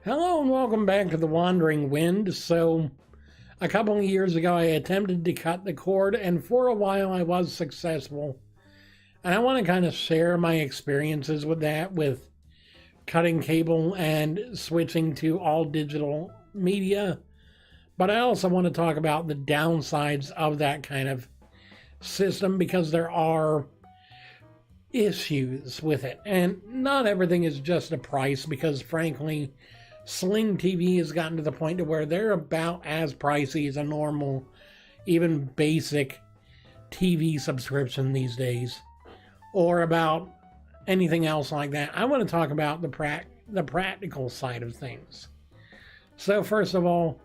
Hello and welcome back to the Wandering Wind. So, a couple of years ago, I attempted to cut the cord, and for a while, I was successful. And I want to kind of share my experiences with that, with cutting cable and switching to all digital media. But I also want to talk about the downsides of that kind of system because there are issues with it. And not everything is just a price, because frankly, Sling TV has gotten to the point to where they're about as pricey as a normal, even basic TV subscription these days, or about anything else like that. I want to talk about the practical side of things. So first of all,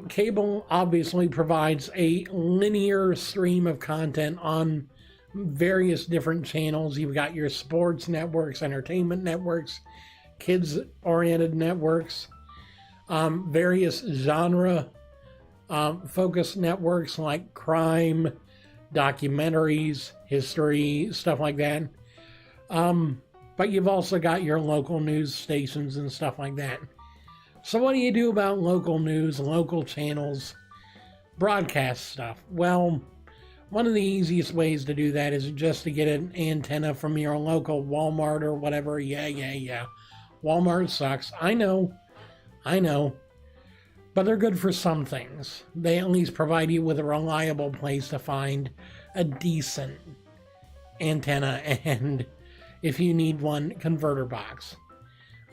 cable obviously provides a linear stream of content on various different channels. You've got your sports networks, entertainment networks, kids-oriented networks, various genre focused networks like crime, documentaries, history, stuff like that. But you've also got your local news stations and stuff like that. So what do you do about local news, local channels, broadcast stuff? Well, one of the easiest ways to do that is just to get an antenna from your local Walmart or whatever. Yeah. Walmart sucks. I know. But they're good for some things. They at least provide you with a reliable place to find a decent antenna, and if you need one, converter box.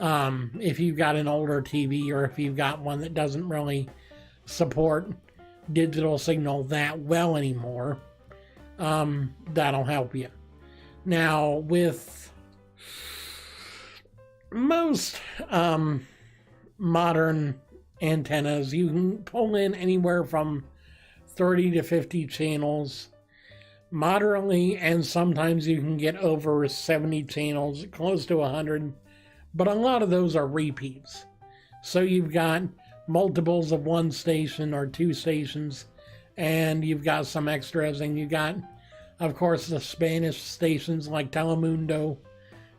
If you've got an older TV, or if you've got one that doesn't really support digital signal that well anymore, that'll help you. Now, with most modern antennas, you can pull in anywhere from 30 to 50 channels moderately, and sometimes you can get over 70 channels, close to 100, but a lot of those are repeats. So you've got multiples of one station or two stations, and you've got some extras, and you've got, of course, the Spanish stations like Telemundo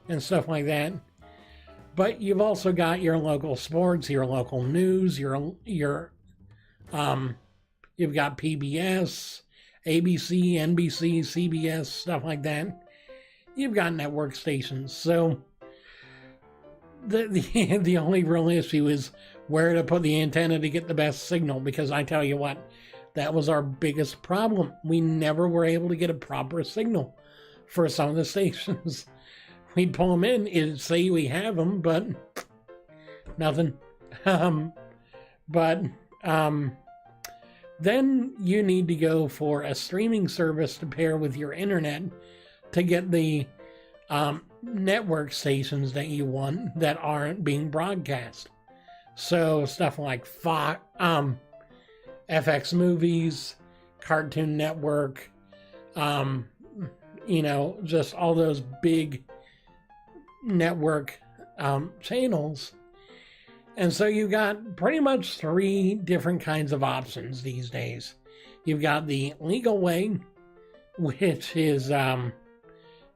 and stuff like that. But you've also got your local sports, your local news, you've got PBS, ABC, NBC, CBS, stuff like that. You've got network stations. So the only real issue is where to put the antenna to get the best signal, because I tell you what, that was our biggest problem. We never were able to get a proper signal for some of the stations. We'd pull them in, it'd say we have them, but nothing. Then you need to go for a streaming service to pair with your internet to get the network stations that you want that aren't being broadcast. So stuff like FX Movies, Cartoon Network, just all those big network channels. And so you've got pretty much three different kinds of options these days. You've got the legal way, which is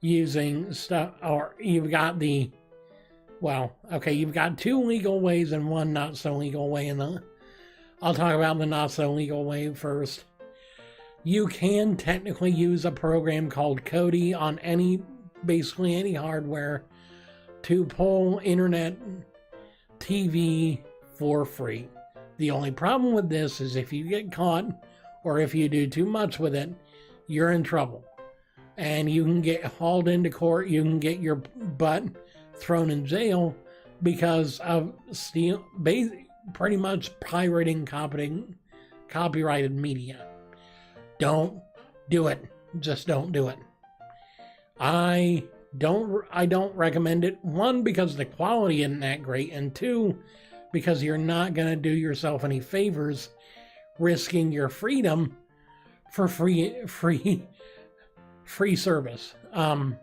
using stuff, or you've got you've got two legal ways and one not so legal way. And I'll talk about the not so legal way first. You can technically use a program called Kodi on basically any hardware to pull internet TV for free. The only problem with this is if you get caught, or if you do too much with it, you're in trouble. And you can get hauled into court, you can get your butt thrown in jail because of pretty much pirating copyrighted media. Don't do it. Just don't do it. I don't recommend it. One, because the quality isn't that great, and two, because you're not going to do yourself any favors risking your freedom for free service.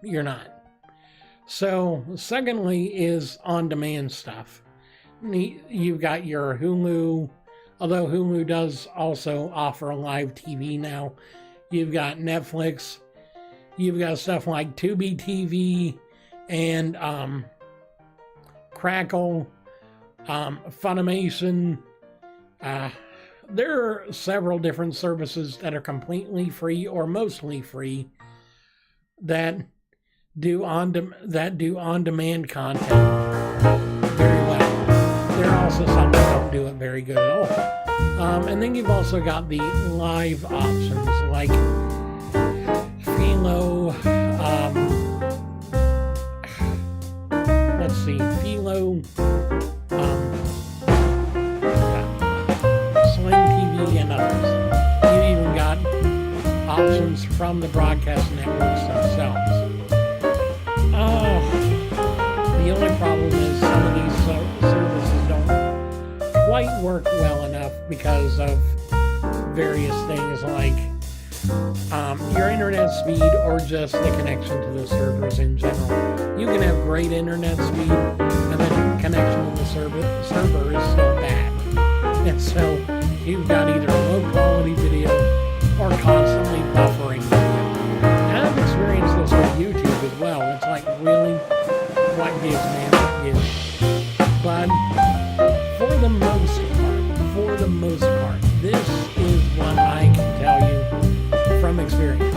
You're not. So, secondly is on-demand stuff. You've got your Hulu, although Hulu does also offer live TV now. You've got Netflix. You've got stuff like Tubi TV and Crackle, Funimation. There are several different services that are completely free or mostly free that do on-demand content very well. There are also some that don't do it very good at all. And then you've also got the live options like Philo. Let's see, Philo. And others. You even got options from the broadcast networks themselves. The only problem is some of these services don't quite work well enough because of various things like your internet speed or just the connection to the servers in general. You can have great internet speed and then connection to the server is still bad. And so you've got either low quality video or constantly buffering video. And I've experienced this with YouTube as well. It's like, really? What gives, man? What gives? But for the most part, this is what I can tell you from experience.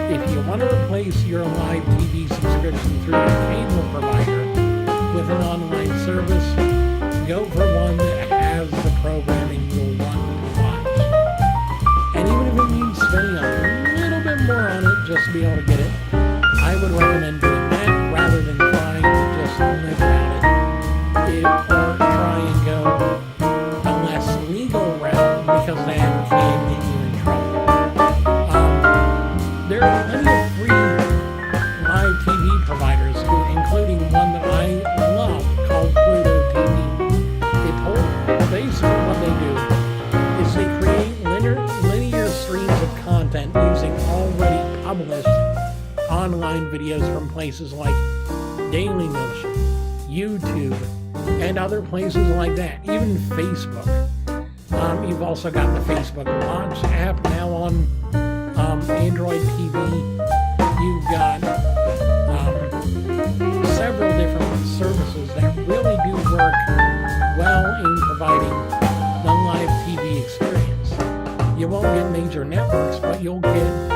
If you want to replace your live TV subscription through your cable provider with an online service, go for one that has the programming you'll want to watch. And even if it means spending a little bit more on it just to be able to get it, I would recommend doing that rather than trying to just live without it or try and go a less legal route because that can get you in trouble. There are plenty of free live TV providers, including one that I love called Pluto TV. Basically what they do is they create linear streams of content using already published online videos from places like Dailymotion, YouTube, and other places like that, even Facebook. You've also got the Facebook Watch app now on Android TV. You've got several different services that really do work well in providing the live TV experience. You won't get major networks, but you'll get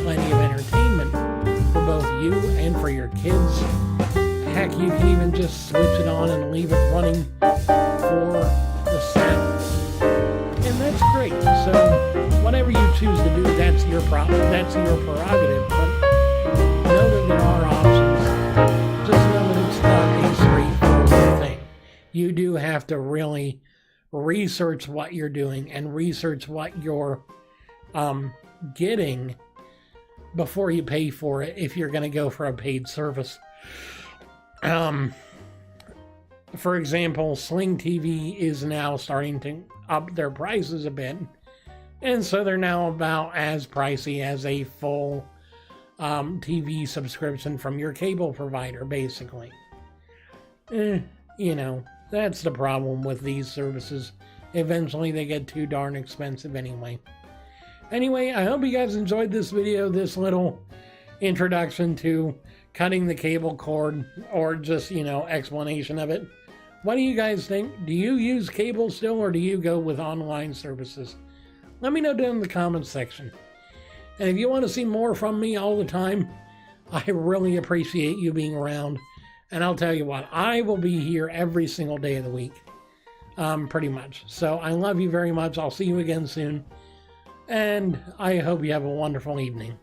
plenty of entertainment for both you and for your kids. Heck, you can even just switch it on and leave it running for the sound. And that's great. So whatever you choose to do, that's your problem. That's your prerogative. But know that there are options. Just know that it's not a straightforward thing. You do have to really research what you're doing and research what you're getting before you pay for it if you're going to go for a paid service. For example, Sling TV is now starting to up their prices a bit, and so they're now about as pricey as a full TV subscription from your cable provider, basically. You know, that's the problem with these services. Eventually they get too darn expensive anyway. Anyway, I hope you guys enjoyed this video, this little introduction to cutting the cable cord, or just, you know, explanation of it. What do you guys think? Do you use cable still, or do you go with online services? Let me know down in the comments section. And if you want to see more from me all the time, I really appreciate you being around. And I'll tell you what, I will be here every single day of the week. Pretty much. So I love you very much. I'll see you again soon. And I hope you have a wonderful evening.